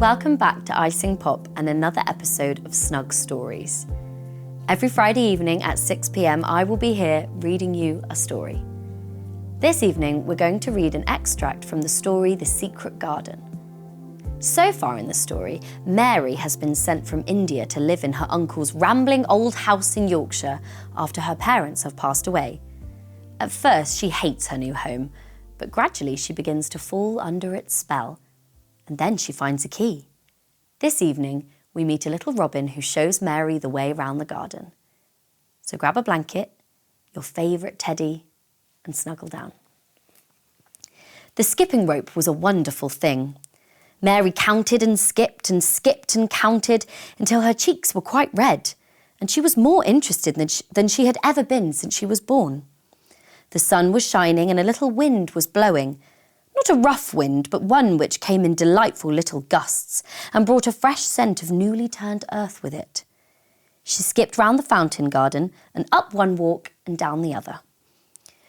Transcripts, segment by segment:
Welcome back to iSingPOP and another episode of Snug Stories. Every Friday evening at 6 p.m, I will be here reading you a story. This evening, we're going to read an extract from the story The Secret Garden. So far in the story, Mary has been sent from India to live in her uncle's rambling old house in Yorkshire after her parents have passed away. At first, she hates her new home, but gradually she begins to fall under its spell. And then she finds a key. This evening, we meet a little robin who shows Mary the way round the garden. So grab a blanket, your favourite teddy, and snuggle down. The skipping rope was a wonderful thing. Mary counted and skipped and counted until her cheeks were quite red, and she was more interested than she had ever been since she was born. The sun was shining and a little wind was blowing. Not a rough wind, but one which came in delightful little gusts and brought a fresh scent of newly turned earth with it. She skipped round the fountain garden and up one walk and down the other.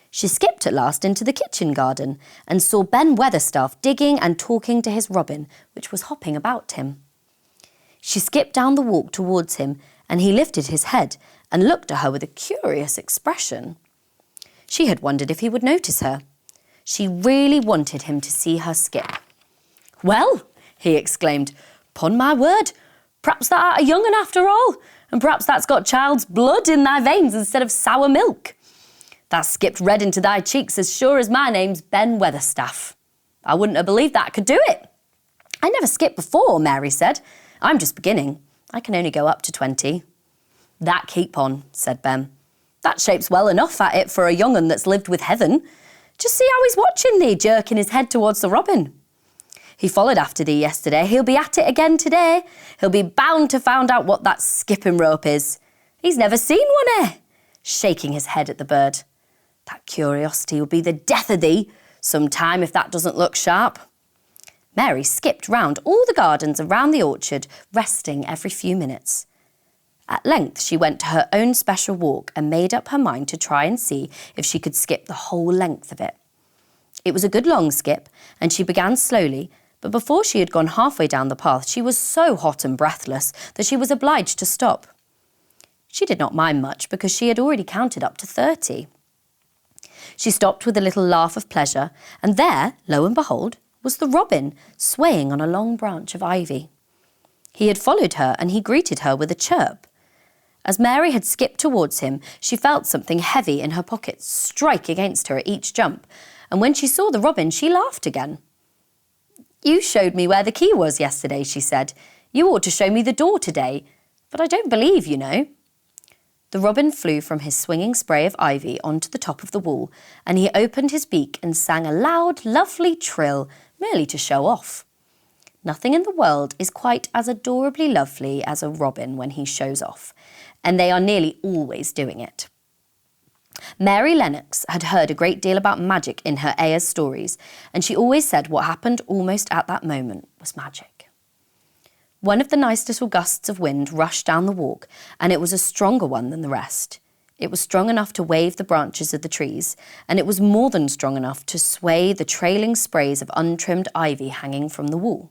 She skipped at last into the kitchen garden and saw Ben Weatherstaff digging and talking to his robin, which was hopping about him. She skipped down the walk towards him and he lifted his head and looked at her with a curious expression. She had wondered if he would notice her. She really wanted him to see her skip. "Well," he exclaimed, "'pon my word, perhaps thou art a young 'un after all, and perhaps that's got child's blood in thy veins instead of sour milk. Thou skipped red into thy cheeks as sure as my name's Ben Weatherstaff. I wouldn't have believed that I could do it." "I never skipped before," Mary said. "I'm just beginning. I can only go up to 20. "That keep on," said Ben. "That shapes well enough at it for a young 'un that's lived with heaven. Just see how he's watching thee, jerking his head towards the robin. He followed after thee yesterday. He'll be at it again today. He'll be bound to find out what that skipping rope is. He's never seen one, shaking his head at the bird. "That curiosity will be the death of thee sometime if that doesn't look sharp." Mary skipped round all the gardens around the orchard, resting every few minutes. At length, she went to her own special walk and made up her mind to try and see if she could skip the whole length of it. It was a good long skip, and she began slowly, but before she had gone halfway down the path, she was so hot and breathless that she was obliged to stop. She did not mind much because she had already counted up to 30. She stopped with a little laugh of pleasure, and there, lo and behold, was the robin swaying on a long branch of ivy. He had followed her and he greeted her with a chirp. As Mary had skipped towards him, she felt something heavy in her pocket strike against her at each jump, and when she saw the robin, she laughed again. "You showed me where the key was yesterday," she said. "You ought to show me the door today, but I don't believe you know." The robin flew from his swinging spray of ivy onto the top of the wall, and he opened his beak and sang a loud, lovely trill, merely to show off. Nothing in the world is quite as adorably lovely as a robin when he shows off, and they are nearly always doing it. Mary Lennox had heard a great deal about magic in her Ayah's stories, and she always said what happened almost at that moment was magic. One of the nice little gusts of wind rushed down the walk, and it was a stronger one than the rest. It was strong enough to wave the branches of the trees, and it was more than strong enough to sway the trailing sprays of untrimmed ivy hanging from the wall.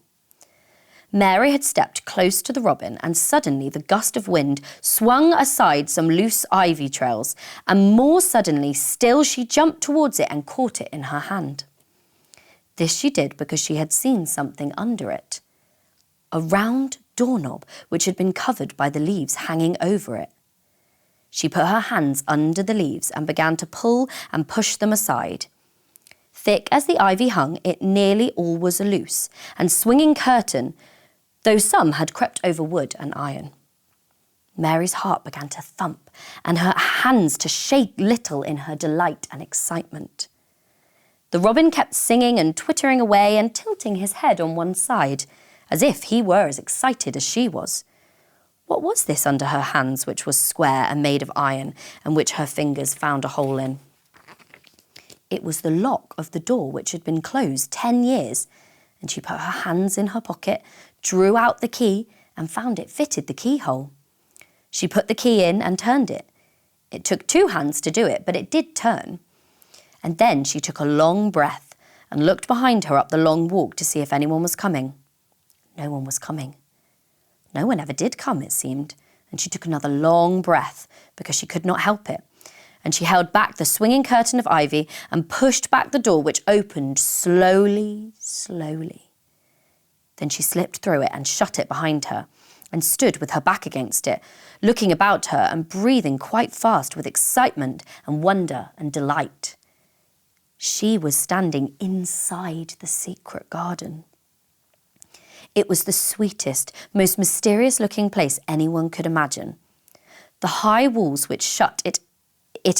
Mary had stepped close to the robin, and suddenly the gust of wind swung aside some loose ivy trails, and more suddenly still she jumped towards it and caught it in her hand. This she did because she had seen something under it. A round doorknob which had been covered by the leaves hanging over it. She put her hands under the leaves and began to pull and push them aside. Thick as the ivy hung, it nearly all was a loose and swinging curtain, though some had crept over wood and iron. Mary's heart began to thump and her hands to shake little in her delight and excitement. The robin kept singing and twittering away and tilting his head on one side, as if he were as excited as she was. What was this under her hands, which was square and made of iron, and which her fingers found a hole in? It was the lock of the door which had been closed 10 years, and she put her hands in her pocket, drew out the key, and found it fitted the keyhole. She put the key in and turned it. It took 2 hands to do it, but it did turn. And then she took a long breath and looked behind her up the long walk to see if anyone was coming. no one was coming. No one ever did come, it seemed, and she took another long breath because she could not help it. And she held back the swinging curtain of ivy and pushed back the door, which opened slowly, slowly. Then she slipped through it and shut it behind her and stood with her back against it, looking about her and breathing quite fast with excitement and wonder and delight. She was standing inside the secret garden. It was the sweetest, most mysterious-looking place anyone could imagine. The high walls which shut it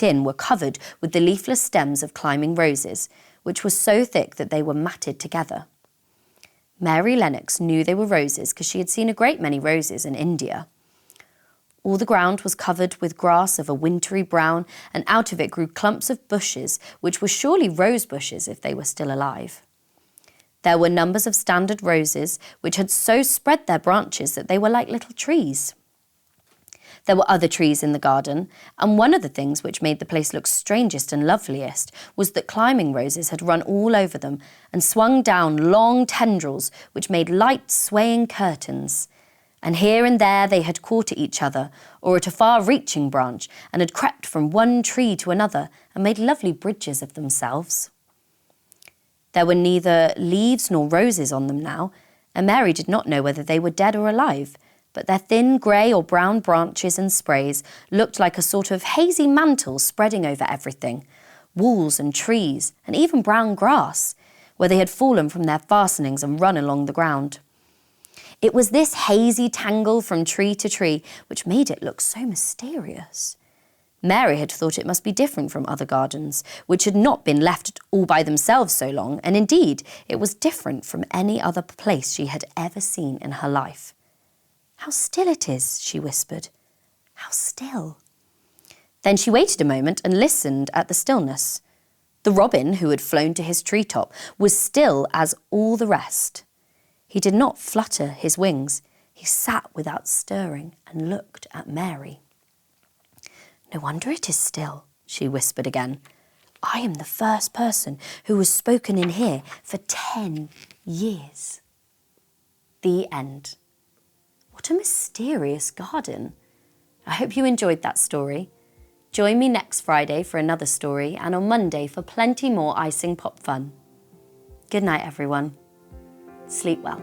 in were covered with the leafless stems of climbing roses, which were so thick that they were matted together. Mary Lennox knew they were roses because she had seen a great many roses in India. All the ground was covered with grass of a wintry brown, and out of it grew clumps of bushes, which were surely rose bushes if they were still alive. There were numbers of standard roses, which had so spread their branches that they were like little trees. There were other trees in the garden, and one of the things which made the place look strangest and loveliest was that climbing roses had run all over them and swung down long tendrils which made light swaying curtains. And here and there they had caught at each other or at a far-reaching branch and had crept from one tree to another and made lovely bridges of themselves. There were neither leaves nor roses on them now, and Mary did not know whether they were dead or alive, but their thin grey or brown branches and sprays looked like a sort of hazy mantle spreading over everything, walls and trees, and even brown grass, where they had fallen from their fastenings and run along the ground. It was this hazy tangle from tree to tree which made it look so mysterious. Mary had thought it must be different from other gardens, which had not been left all by themselves so long, and indeed it was different from any other place she had ever seen in her life. "How still it is," she whispered. "How still." Then she waited a moment and listened at the stillness. The robin, who had flown to his treetop, was still as all the rest. He did not flutter his wings. He sat without stirring and looked at Mary. "No wonder it is still," she whispered again. "I am the first person who has spoken in here for 10 years. The end. What a mysterious garden. I hope you enjoyed that story. Join me next Friday for another story and on Monday for plenty more iSingPOP fun. Good night, everyone. Sleep well.